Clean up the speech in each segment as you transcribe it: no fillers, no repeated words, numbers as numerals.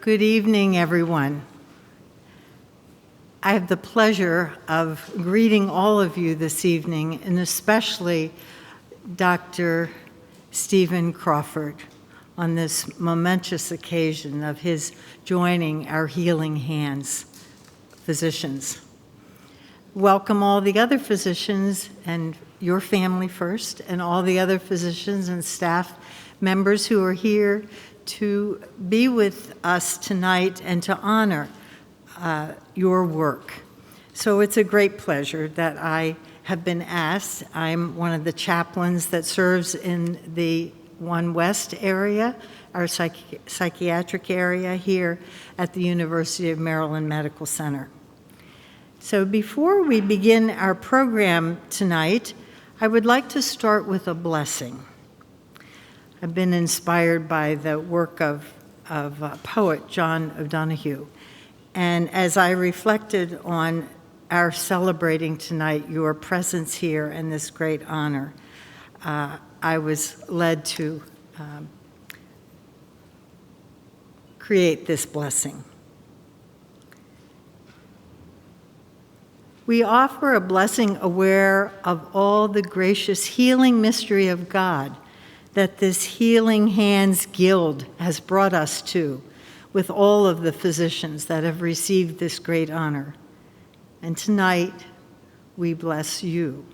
Good evening, everyone. I have the pleasure of greeting all of you this evening, and especially Dr. Stephen Crawford on this momentous occasion of his joining our Healing Hands physicians. Welcome all the other physicians and your family first, and all the other physicians and staff members who are here to be with us tonight and to honor your work. So it's a great pleasure that I have been asked. I'm one of the chaplains that serves in the One West area, our psychiatric area here at the University of Maryland Medical Center. So before we begin our program tonight, I would like to start with a blessing. I've been inspired by the work of poet John O'Donohue. And as I reflected on our celebrating tonight your presence here and this great honor, I was led to create this blessing. We offer a blessing aware of all the gracious healing mystery of God that this Healing Hands Guild has brought us to, with all of the physicians that have received this great honor. And tonight, we bless you.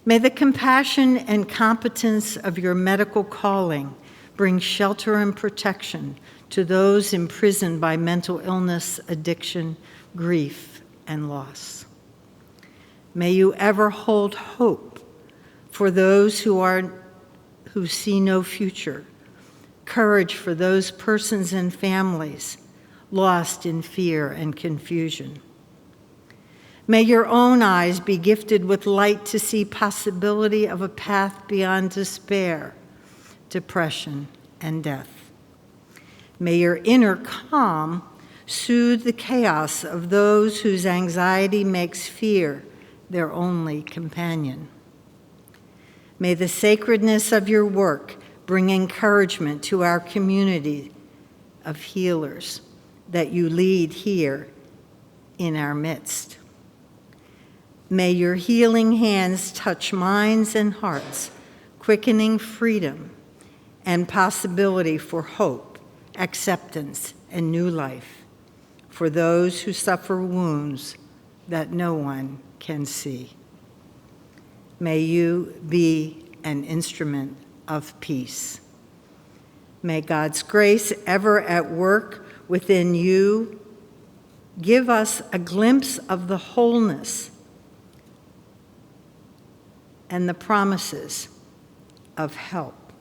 May the compassion and competence of your medical calling bring shelter and protection to those imprisoned by mental illness, addiction, grief, and loss. May you ever hold hope for those who see no future, courage for those persons and families lost in fear and confusion. May your own eyes be gifted with light to see possibility of a path beyond despair, depression, and death. May your inner calm soothe the chaos of those whose anxiety makes fear their only companion. May the sacredness of your work bring encouragement to our community of healers that you lead here in our midst. May your healing hands touch minds and hearts, quickening freedom and possibility for hope, acceptance, and new life for those who suffer wounds that no one can see. May you be an instrument of peace. May God's grace ever at work within you give us a glimpse of the wholeness and the promises of help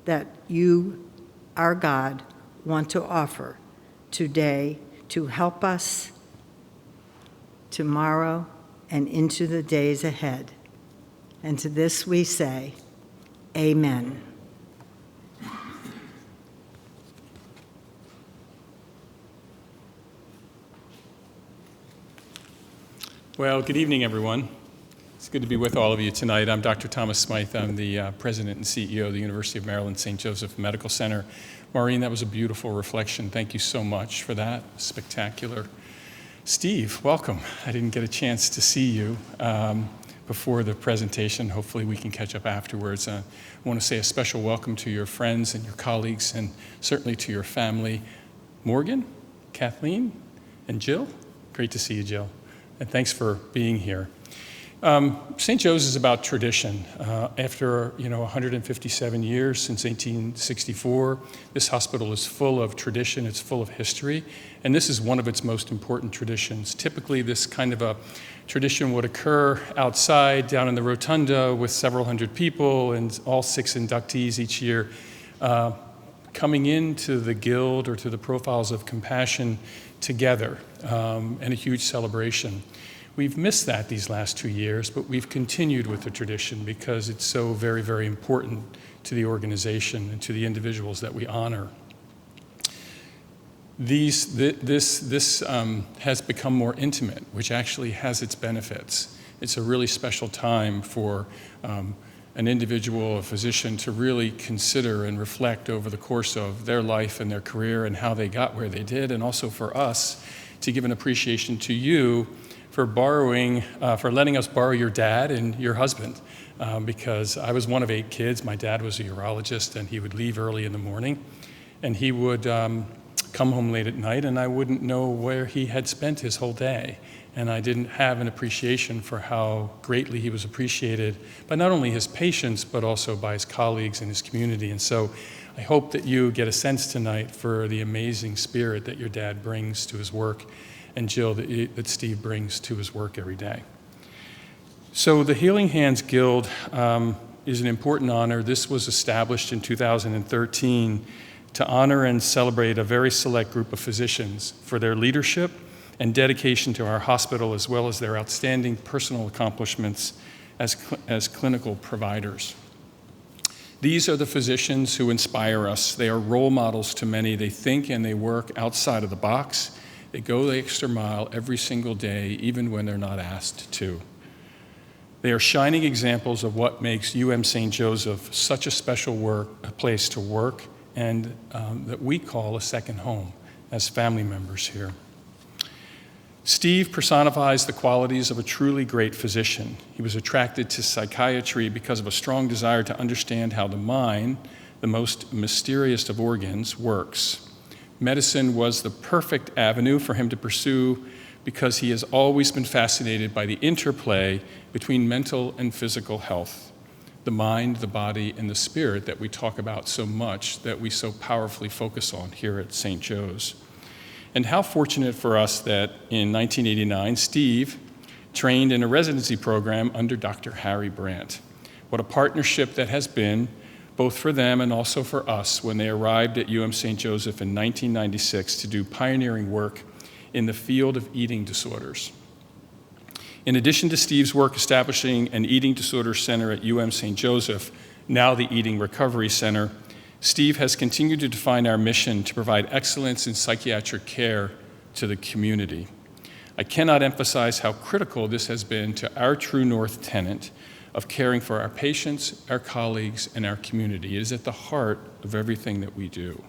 that you, our God, want to offer today to help us tomorrow and into the days ahead. And to this we say, Amen. Well, good evening, everyone. It's good to be with all of you tonight. I'm Dr. Thomas Smythe. I'm the President and CEO of the University of Maryland St. Joseph Medical Center. Maureen, that was a beautiful reflection. Thank you so much for that. Spectacular. Steve, welcome. I didn't get a chance to see you before the presentation. Hopefully we can catch up afterwards. I want to say a special welcome to your friends and your colleagues, and certainly to your family. Morgan, Kathleen, and Jill. Great to see you, Jill. And thanks for being here. St. Joe's is about tradition. After 157 years since 1864, this hospital is full of tradition, it's full of history, and this is one of its most important traditions. Typically, this kind of a tradition would occur outside, down in the rotunda, with several hundred people and all 6 inductees each year coming into the Guild or to the Profiles of Compassion together, and a huge celebration. We've missed that these last 2 years, but we've continued with the tradition because it's so very, very important to the organization and to the individuals that we honor. This has become more intimate, which actually has its benefits. It's a really special time for an individual, a physician, to really consider and reflect over the course of their life and their career and how they got where they did, and also for us to give an appreciation to you for letting us borrow your dad and your husband, because I was one of 8 kids. My dad was a urologist, and he would leave early in the morning, and he would come home late at night, and I wouldn't know where he had spent his whole day. And I didn't have an appreciation for how greatly he was appreciated by not only his patients, but also by his colleagues and his community. And so I hope that you get a sense tonight for the amazing spirit that your dad brings to his work, and Jill, that Steve brings to his work every day. So the Healing Hands Guild is an important honor. This was established in 2013 to honor and celebrate a very select group of physicians for their leadership and dedication to our hospital, as well as their outstanding personal accomplishments as clinical providers. These are the physicians who inspire us. They are role models to many. They think and they work outside of the box. They go the extra mile every single day, even when they're not asked to. They are shining examples of what makes St. Joseph such a special place to work, and that we call a second home as family members here. Steve personifies the qualities of a truly great physician. He was attracted to psychiatry because of a strong desire to understand how the mind, the most mysterious of organs, works. Medicine was the perfect avenue for him to pursue because he has always been fascinated by the interplay between mental and physical health, the mind, the body, and the spirit that we talk about so much, that we so powerfully focus on here at St. Joe's. And how fortunate for us that in 1989, Steve trained in a residency program under Dr. Harry Brandt. What a partnership that has been, both for them and also for us, when they arrived at St. Joseph in 1996 to do pioneering work in the field of eating disorders. In addition to Steve's work establishing an eating disorder center at St. Joseph, now the Eating Recovery Center, Steve has continued to define our mission to provide excellence in psychiatric care to the community. I cannot emphasize how critical this has been to our true north tenet of caring for our patients, our colleagues, and our community. It is at the heart of everything that we do.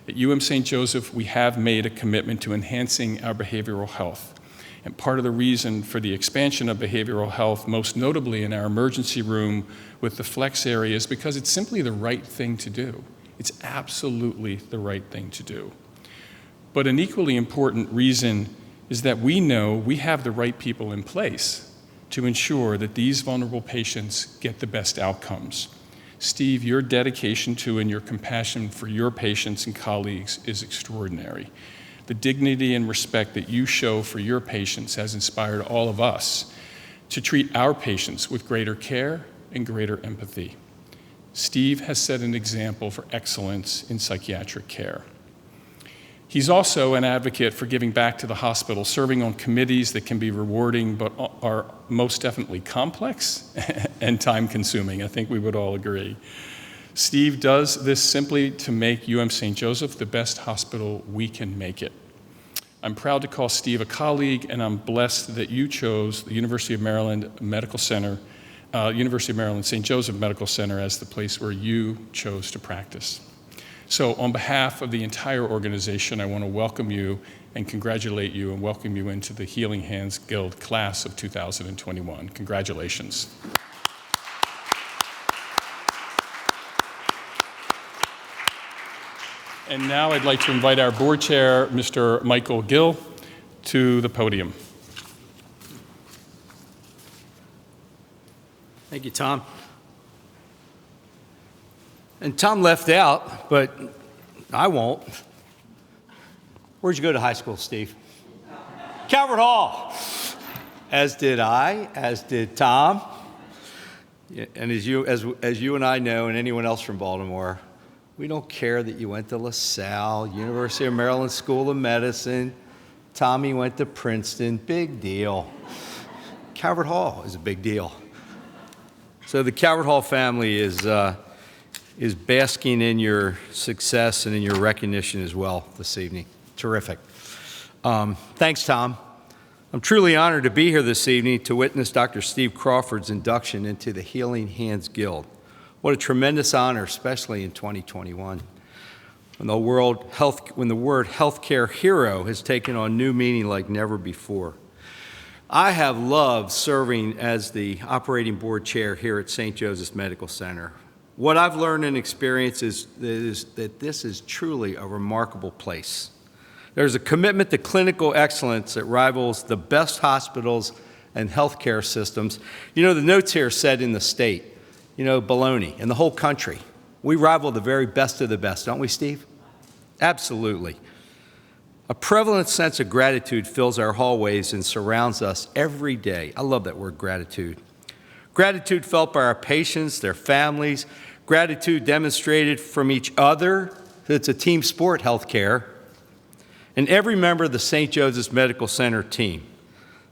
At St. Joseph, we have made a commitment to enhancing our behavioral health. And part of the reason for the expansion of behavioral health, most notably in our emergency room with the flex area, is because it's simply the right thing to do. It's absolutely the right thing to do. But an equally important reason is that we know we have the right people in place to ensure that these vulnerable patients get the best outcomes. Steve, your dedication to and your compassion for your patients and colleagues is extraordinary. The dignity and respect that you show for your patients has inspired all of us to treat our patients with greater care and greater empathy. Steve has set an example for excellence in psychiatric care. He's also an advocate for giving back to the hospital, serving on committees that can be rewarding but are most definitely complex and time-consuming. I think we would all agree. Steve does this simply to make St. Joseph the best hospital we can make it. I'm proud to call Steve a colleague, and I'm blessed that you chose the University of Maryland Medical Center, University of Maryland St. Joseph Medical Center as the place where you chose to practice. So on behalf of the entire organization, I want to welcome you and congratulate you and welcome you into the Healing Hands Guild class of 2021. Congratulations. And now I'd like to invite our board chair, Mr. Michael Gill, to the podium. Thank you, Tom. And Tom left out, but I won't. Where'd you go to high school, Steve? Calvert Hall. As did I, as did Tom. And as you and I know, and anyone else from Baltimore, we don't care that you went to LaSalle, University of Maryland School of Medicine. Tommy went to Princeton. Big deal. Calvert Hall is a big deal. So the Calvert Hall family is basking in your success and in your recognition as well this evening. Terrific. Thanks, Tom. I'm truly honored to be here this evening to witness Dr. Steve Crawford's induction into the Healing Hands Guild. What a tremendous honor, especially in 2021, when the word healthcare hero has taken on new meaning like never before. I have loved serving as the operating board chair here at St. Joseph's Medical Center. What I've learned and experienced is that this is truly a remarkable place. There's a commitment to clinical excellence that rivals the best hospitals and healthcare systems. You know, the notes here said in the state, baloney, in the whole country. We rival the very best of the best, don't we, Steve? Absolutely. A prevalent sense of gratitude fills our hallways and surrounds us every day. I love that word, gratitude. Gratitude felt by our patients, their families, gratitude demonstrated from each other. It's a team sport, healthcare. And every member of the St. Joseph's Medical Center team.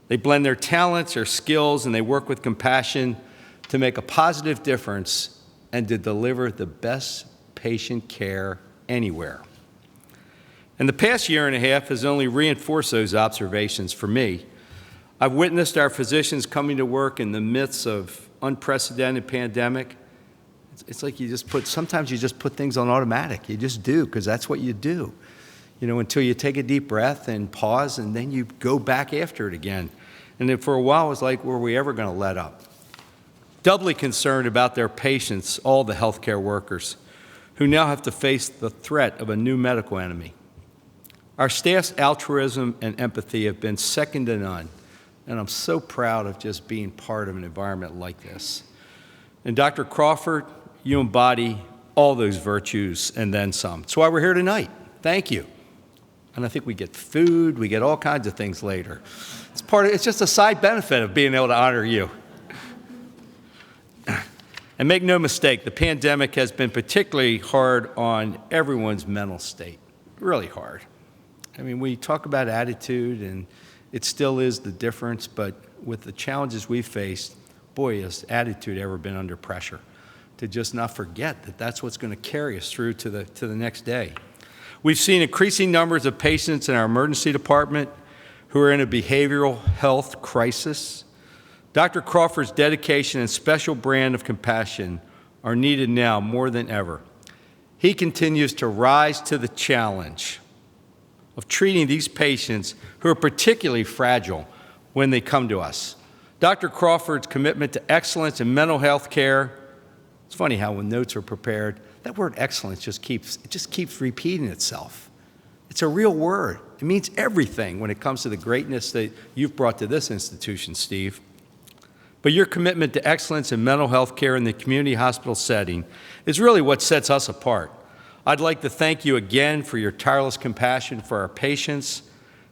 They blend their talents, their skills, and they work with compassion to make a positive difference and to deliver the best patient care anywhere. And the past year and a half has only reinforced those observations for me. I've witnessed our physicians coming to work in the midst of unprecedented pandemic. It's like sometimes you just put things on automatic. You just do, because that's what you do. Until you take a deep breath and pause, and then you go back after it again. And then for a while, it was like, were we ever going to let up? Doubly concerned about their patients, all the healthcare workers, who now have to face the threat of a new medical enemy. Our staff's altruism and empathy have been second to none, and I'm so proud of just being part of an environment like this. And Dr. Crawford, you embody all those virtues and then some. That's why we're here tonight. Thank you. And I think we get food, we get all kinds of things later. It's just a side benefit of being able to honor you. And make no mistake, the pandemic has been particularly hard on everyone's mental state, really hard. I mean, we talk about attitude, and it still is the difference, but with the challenges we've faced, boy, has attitude ever been under pressure to just not forget that that's what's going to carry us through to the next day. We've seen increasing numbers of patients in our emergency department who are in a behavioral health crisis. Dr. Crawford's dedication and special brand of compassion are needed now more than ever. He continues to rise to the challenge of treating these patients who are particularly fragile when they come to us. Dr. Crawford's commitment to excellence in mental health care, it's funny how when notes are prepared, that word excellence just keeps repeating itself. It's a real word. It means everything when it comes to the greatness that you've brought to this institution, Steve. But your commitment to excellence in mental health care in the community hospital setting is really what sets us apart. I'd like to thank you again for your tireless compassion for our patients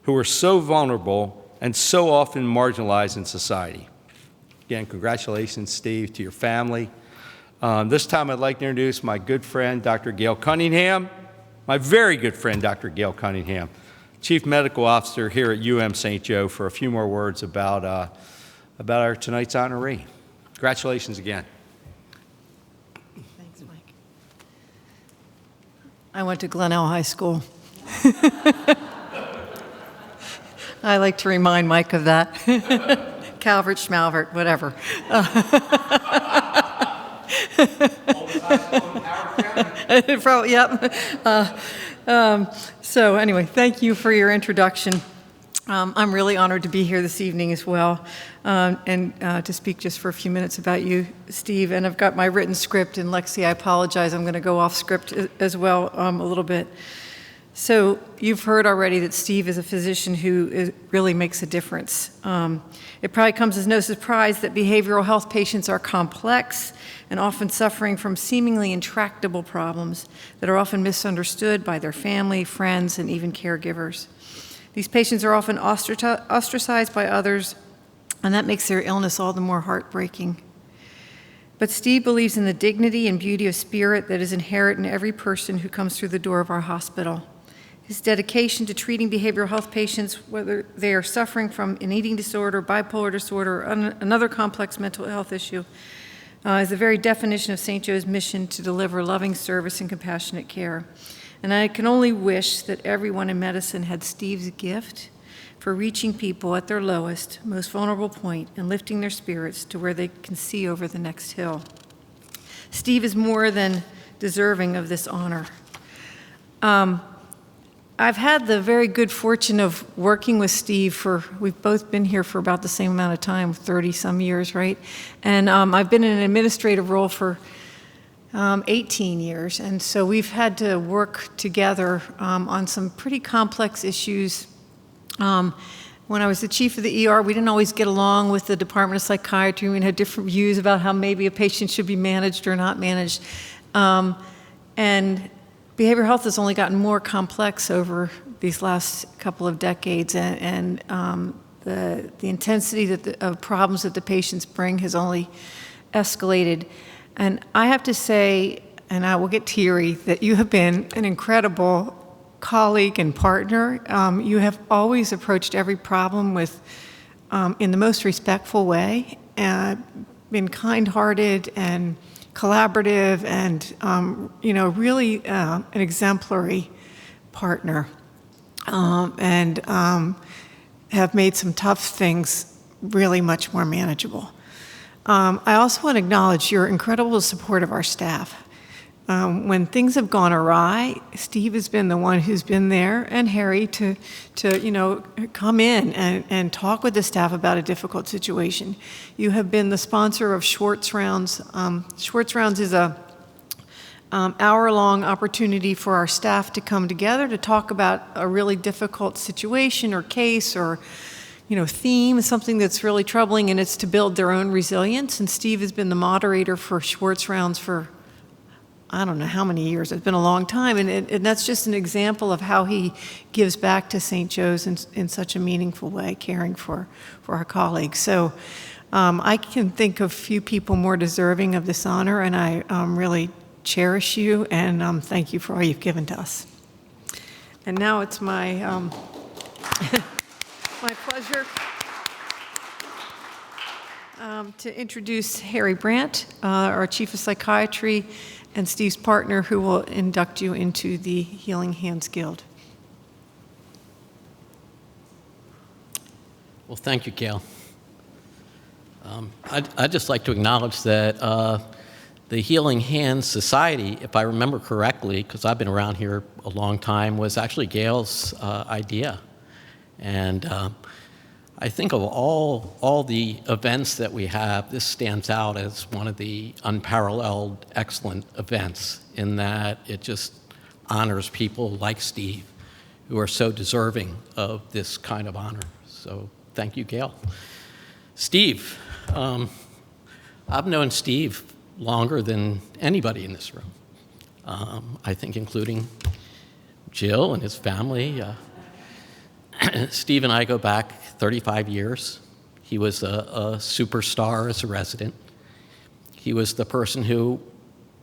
who are so vulnerable and so often marginalized in society. Again, congratulations, Steve, to your family. This time I'd like to introduce my good friend, Dr. Gail Cunningham, my very good friend, Dr. Gail Cunningham, Chief Medical Officer here at UM St. Joe, for a few more words about our tonight's honoree. Congratulations again. Thanks, Mike. I went to Glenelg High School. I like to remind Mike of that. Calvert, Schmalvert, whatever. Probably, yep. So anyway, thank you for your introduction. I'm really honored to be here this evening as well, and to speak just for a few minutes about you, Steve. And I've got my written script, and Lexi, I apologize, I'm going to go off script as well a little bit. So you've heard already that Steve is a physician who really makes a difference. It probably comes as no surprise that behavioral health patients are complex and often suffering from seemingly intractable problems that are often misunderstood by their family, friends, and even caregivers. These patients are often ostracized by others, and that makes their illness all the more heartbreaking. But Steve believes in the dignity and beauty of spirit that is inherent in every person who comes through the door of our hospital. His dedication to treating behavioral health patients, whether they are suffering from an eating disorder, bipolar disorder, or another complex mental health issue, is the very definition of St. Joe's mission to deliver loving service and compassionate care. And I can only wish that everyone in medicine had Steve's gift for reaching people at their lowest, most vulnerable point and lifting their spirits to where they can see over the next hill. Steve is more than deserving of this honor. I've had the very good fortune of working with Steve we've both been here for about the same amount of time, 30-some years, right? And I've been in an administrative role for 18 years, and so we've had to work together on some pretty complex issues. When I was the chief of the ER, we didn't always get along with the Department of Psychiatry. We had different views about how maybe a patient should be managed or not managed. And behavioral health has only gotten more complex over these last couple of decades, and the intensity of problems that the patients bring has only escalated. And I have to say, and I will get teary, that you have been an incredible colleague and partner. You have always approached every problem in the most respectful way, been kind-hearted and collaborative, and really an exemplary partner, and have made some tough things really much more manageable. I also want to acknowledge your incredible support of our staff. When things have gone awry, Steve has been the one who's been there, and Harry, to come in and talk with the staff about a difficult situation. You have been the sponsor of Schwartz Rounds. Schwartz Rounds is a hour-long opportunity for our staff to come together to talk about a really difficult situation or case or theme, something that's really troubling, and it's to build their own resilience. And Steve has been the moderator for Schwartz Rounds for I don't know how many years. It's been a long time, and that's just an example of how he gives back to St. Joe's in such a meaningful way, caring for our colleagues. So I can think of few people more deserving of this honor, and I really cherish you, and thank you for all you've given to us. And now it's my my pleasure to introduce Harry Brandt, our Chief of Psychiatry, and Steve's partner, who will induct you into the Healing Hands Guild. Well, thank you, Gail. I'd just like to acknowledge that the Healing Hands Society, if I remember correctly, because I've been around here a long time, was actually Gail's idea. And I think of all the events that we have, this stands out as one of the unparalleled, excellent events in that it just honors people like Steve who are so deserving of this kind of honor. So thank you, Gail. Steve, I've known Steve longer than anybody in this room. I think including Jill and his family. Steve and I go back 35 years. He was a superstar as a resident. He was the person who,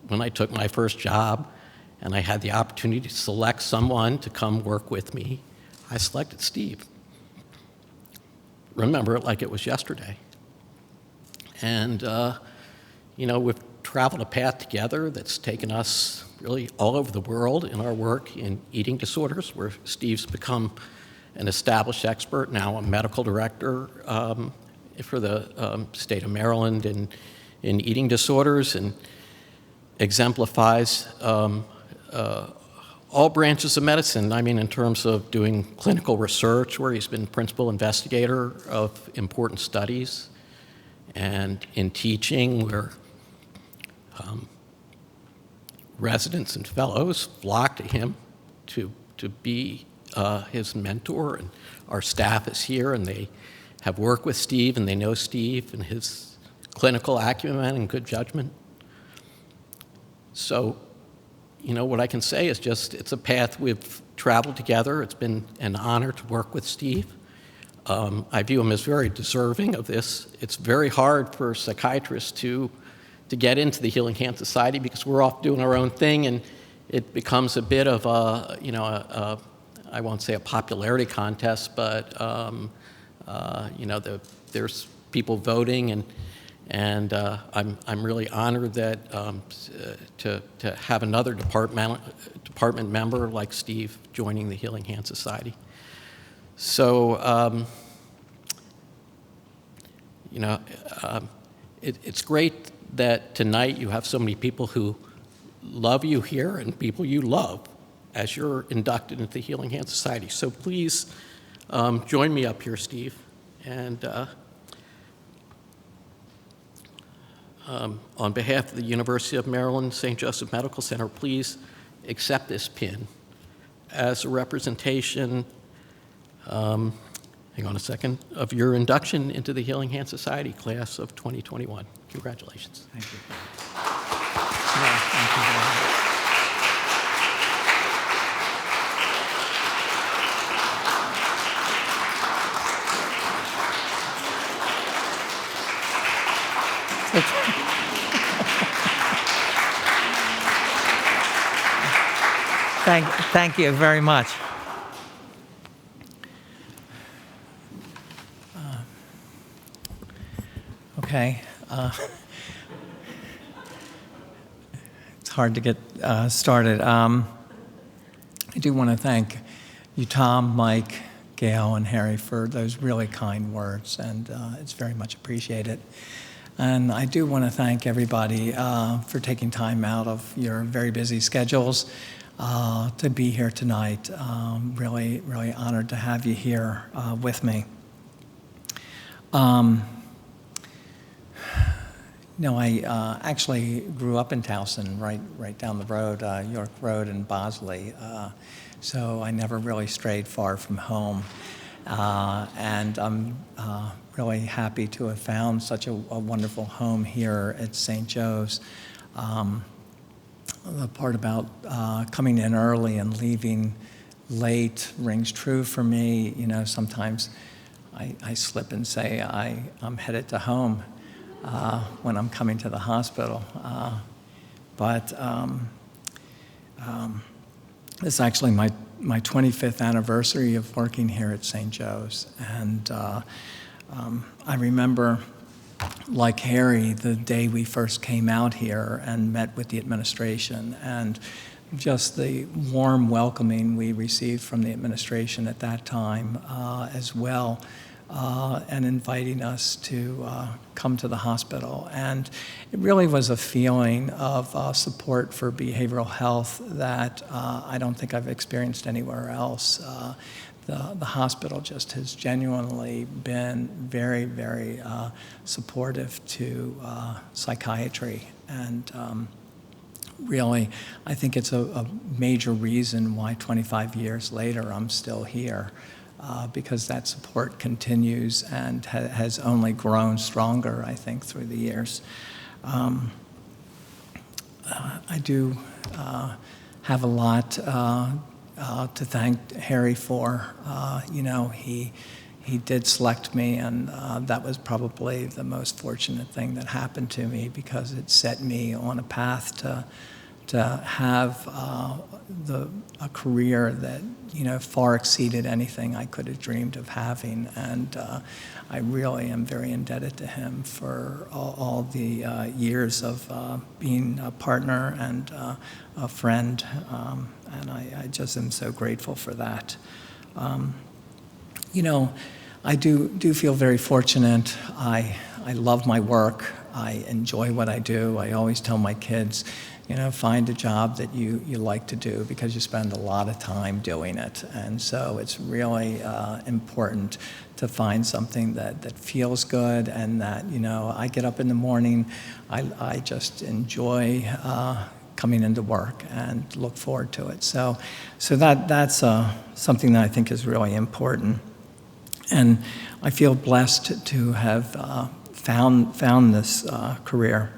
when I took my first job and I had the opportunity to select someone to come work with me, I selected Steve. Remember it like it was yesterday. And, we've traveled a path together that's taken us really all over the world in our work in eating disorders, where Steve's become an established expert, now a medical director for the state of Maryland in eating disorders, and exemplifies all branches of medicine. I mean, in terms of doing clinical research, where he's been principal investigator of important studies, and in teaching, where residents and fellows flock to him to be his mentor, and our staff is here, and they have worked with Steve, and they know Steve and his clinical acumen and good judgment. So, what I can say is just it's a path we've traveled together. It's been an honor to work with Steve. I view him as very deserving of this. It's very hard for psychiatrists to get into the Healing Hands Society because we're off doing our own thing, and it becomes a bit of I won't say a popularity contest, but there's people voting, and I'm really honored that to have another department member like Steve joining the Healing Hands Society. So, you know, it's great that tonight you have so many people who love you here and people you love as you're inducted into the Healing Hand Society. So please join me up here, Steve. And on behalf of the University of Maryland St. Joseph Medical Center, please accept this pin as a representation, hang on a second, of your induction into the Healing Hand Society class of 2021. Congratulations. Thank you. Yeah, thank you very much. Thank you very much. Okay. It's hard to get started. I do want to thank you, Tom, Mike, Gail, and Harry for those really kind words, and it's very much appreciated. And I do want to thank everybody for taking time out of your very busy schedules to be here tonight. Really, really honored to have you here with me. I actually grew up in Towson, right down the road, York Road and Bosley. So I never really strayed far from home. And I'm really happy to have found such a wonderful home here at St. Joe's. The part about coming in early and leaving late rings true for me. You know, sometimes I slip and say I'm headed to home when I'm coming to the hospital. But it's actually my 25th anniversary of working here at St. Joe's. And I remember, like Harry, the day we first came out here and met with the administration, and just the warm welcoming we received from the administration at that time as well, and inviting us to come to the hospital. And it really was a feeling of support for behavioral health that I don't think I've experienced anywhere else. The hospital just has genuinely been very, very supportive to psychiatry. And really, I think it's a major reason why 25 years later I'm still here. Because that support continues and has only grown stronger, I think, through the years. I do have a lot to thank Harry for. He did select me, and that was probably the most fortunate thing that happened to me, because it set me on a path to have a career that far exceeded anything I could have dreamed of having. And I really am very indebted to him for all the years of being a partner and a friend, and I just am so grateful for that. I do feel very fortunate. I love my work. I enjoy what I do. I always tell my kids, find a job that you like to do, because you spend a lot of time doing it. And so it's really important to find something that feels good, and that, I get up in the morning, I just enjoy coming into work and look forward to it. So that's something that I think is really important. And I feel blessed to have found this career.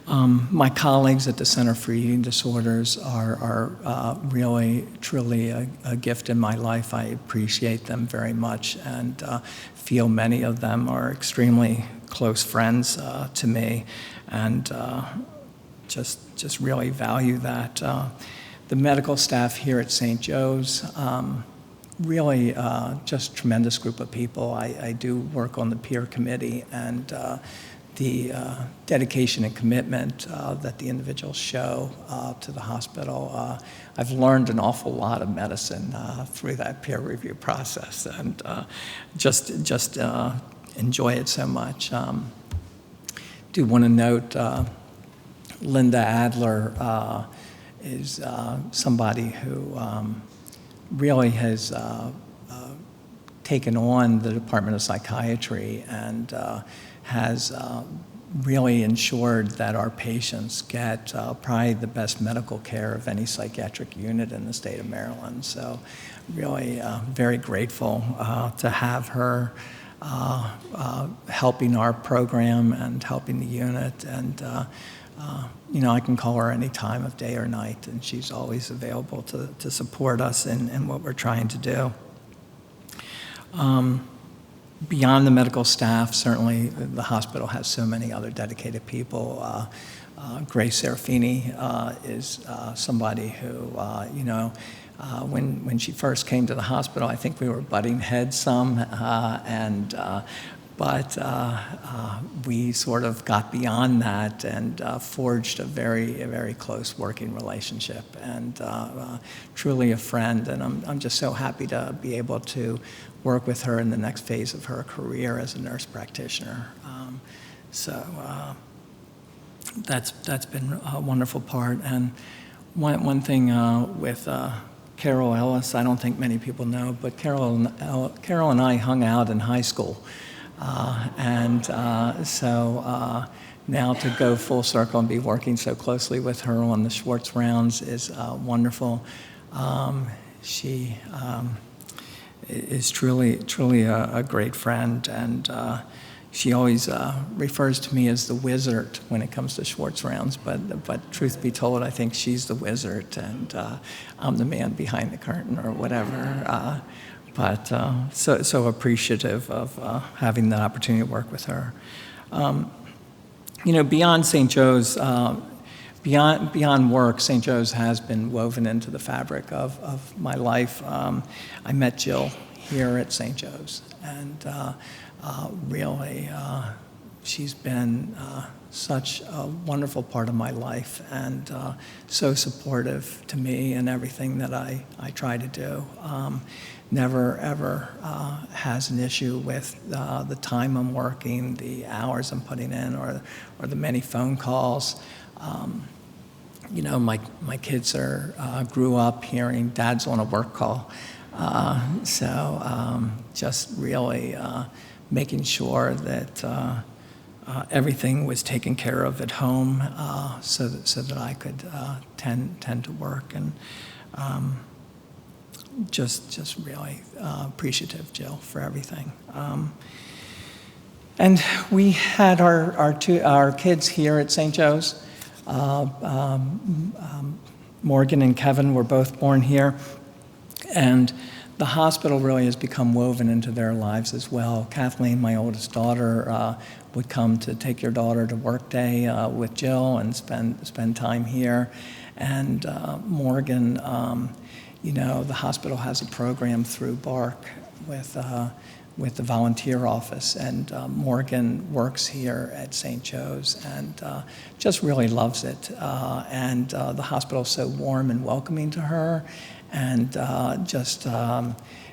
My colleagues at the Center for Eating Disorders are really, truly a gift in my life. I appreciate them very much, and feel many of them are extremely close friends to me, and just really value that. The medical staff here at St. Joe's, really just tremendous group of people. I do work on the peer committee, and the dedication and commitment that the individuals show to the hospital. I've learned an awful lot of medicine through that peer review process, and just enjoy it so much. Do want to note Linda Adler is somebody who really has taken on the Department of Psychiatry and has really ensured that our patients get probably the best medical care of any psychiatric unit in the state of Maryland. So really very grateful to have her helping our program and helping the unit. And I can call her any time of day or night, and she's always available to support us in what we're trying to do. Beyond the medical staff, certainly the hospital has so many other dedicated people. Grace Serafini is somebody who, when she first came to the hospital, I think we were butting heads some, but we sort of got beyond that and forged a very close working relationship, and truly a friend. And I'm just so happy to be able to work with her in the next phase of her career as a nurse practitioner. That's been a wonderful part. And one thing with Carol Ellis, I don't think many people know, but Carol and I hung out in high school. Now to go full circle and be working so closely with her on the Schwartz rounds is wonderful. She is truly a great friend, and she always refers to me as the wizard when it comes to Schwartz rounds, but truth be told, I think she's the wizard, and I'm the man behind the curtain or whatever. But so appreciative of having the opportunity to work with her. Beyond St. Joe's, beyond work, St. Joe's has been woven into the fabric of my life. I met Jill here at St. Joe's, and really, she's been such a wonderful part of my life, and so supportive to me and everything that I try to do. Never, ever has an issue with the time I'm working, the hours I'm putting in, or the many phone calls. My kids grew up hearing Dad's on a work call. Just really making sure that everything was taken care of at home, so that I could tend to work, and just really appreciative, Jill, for everything. And we had our kids here at St. Joe's. Morgan and Kevin were both born here, and the hospital really has become woven into their lives as well. Kathleen, my oldest daughter, would come to take your daughter to work day with Jill and spend time here. And Morgan, the hospital has a program through BARC with the volunteer office, and Morgan works here at St. Joe's and just really loves it. And the hospital's so warm and welcoming to her, and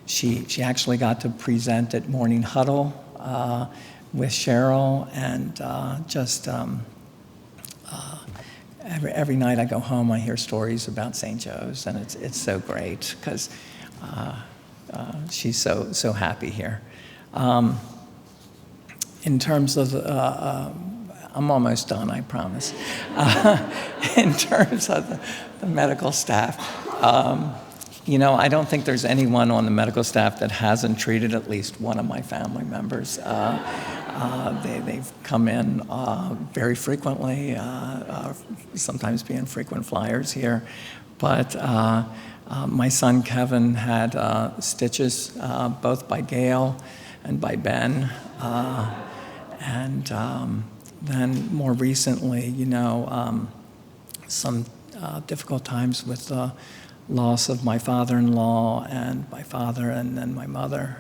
she actually got to present at Morning Huddle with Cheryl, and every night I go home, I hear stories about St. Joe's, and it's so great because she's so happy here. In terms of, I'm almost done, I promise. In terms of the medical staff, I don't think there's anyone on the medical staff that hasn't treated at least one of my family members. They've come in very frequently, sometimes being frequent flyers here. But my son Kevin had stitches, both by Gail and by Ben. And then more recently, some difficult times with loss of my father-in-law and my father and then my mother.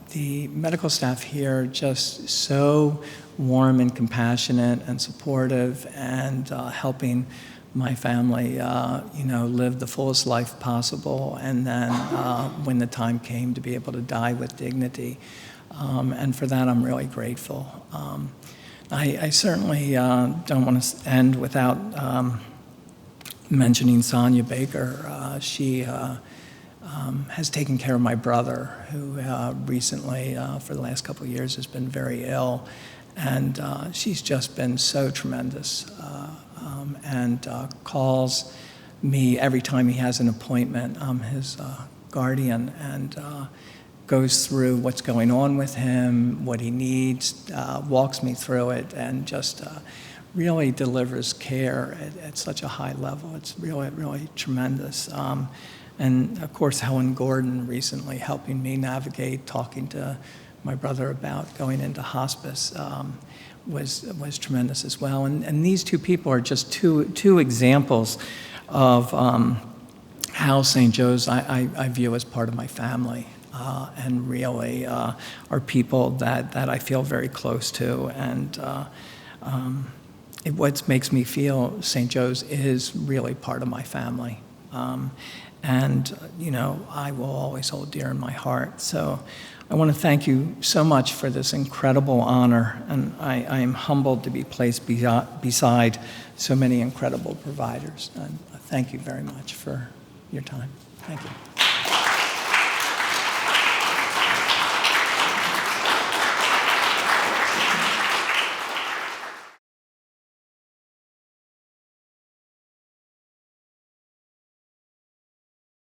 The medical staff here just so warm and compassionate and supportive and helping my family, live the fullest life possible. And then when the time came to be able to die with dignity. And for that, I'm really grateful. I certainly don't want to end without mentioning Sonia Baker. She has taken care of my brother, who recently, for the last couple of years, has been very ill. And she's just been so tremendous and calls me every time he has an appointment. I'm his guardian, and goes through what's going on with him, what he needs, walks me through it, and just really delivers care at such a high level. It's really, really tremendous. And of course, Helen Gordon recently helping me navigate, talking to my brother about going into hospice was tremendous as well. And these two people are just two examples of how St. Joe's I view as part of my family. And really are people that I feel very close to. And what makes me feel St. Joe's is really part of my family. I will always hold dear in my heart. So I want to thank you so much for this incredible honor. And I am humbled to be placed beside so many incredible providers. And thank you very much for your time. Thank you.